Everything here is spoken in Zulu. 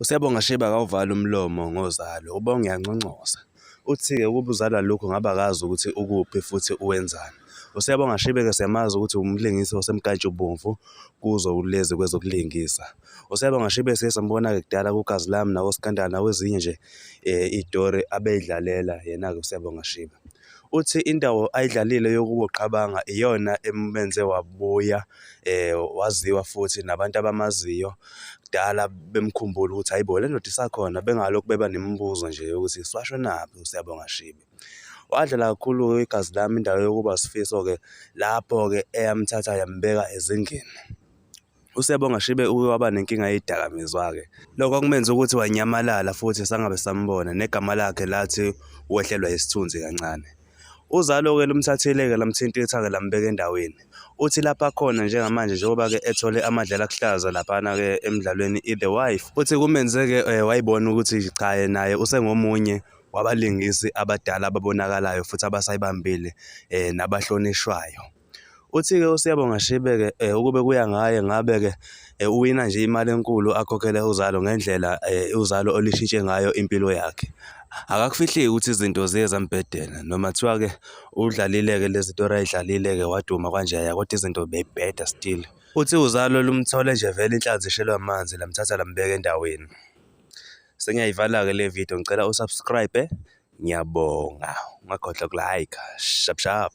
Usiyabonga Shiba akawuvala umlomo ngoZalo, ubonga ngiyanconcoza. Uthi-ke ukuba uZalo alukho ngabe akazi ukuthi ukuphi futhi uwenzani. Usiyabonga Shibe-ke siyamazi ukuthi umlingisi osemkantshubomvu kuzo lezi kwezokulingisa. Usiyabonga Shibe siye sambona-ke kudala kugazi lami nakoSkandal nakwezinye nje iy'tori abey'dlalela yena-ke uSiyabonga Shibe. Uthi indawo ayidlalile yokuba uQhabanga iyona emenze wabuya waziwa futhi nabantu abamaziyo kudala bemkhumbula ukuthi hayibo le ndoda isakhona bengalokhu beba nemibuzo nje yokuthi siwashonaphi uSiyabonga Shibe. Wadlala kakhulu-ke igazi lami indawo yokuba Sifiso-ke lapho-ke eyamthatha yambeka ezingeni. USiyabonga Shibe uke waba nenkinga yey'dakamizwa-ke. Lokho kwakumenza ukuthi wanyamalala futhi sangabe sambona negama lakhe lathi wehlelwa yisithunzi kancane. UZalo-ke lumthathile-ke lamthintitha-ke lambeka endaweni. Uthi lapha khona njengamanje njengoba-ke ethole amadlala akuhlaza laphana-ke emdlalweni The Wife. Uthi kumenze-ke wayibona ukuthi cha naye usengomunye wabalingisi abadala ababonakalayo futhi abasayibambile nabahlonishwayo. Uthi-ke uSiyabonga Shibe-ke ukube kuya ngaye ngabe-ke uwina nje imali enkulu akhokhele uZalo ngendlela uZalo olishintshe ngayo impilo yakhe. Akakufihleki ukuthi izinto ziye zambhedela noma kuthiwa-ke udlalile-ke lezi tori ayidlalile-ke waduma kanjeya kodwa izinto bey'bheda still. Uthi uZalo lumthole nje vele inhlanzi ishelwe amanzi lamthatha lambeka endaweni. Sengiyayivala-ke le video ngicela usubscribe ngiyabonga ungakhohlwa uku-like shap shap.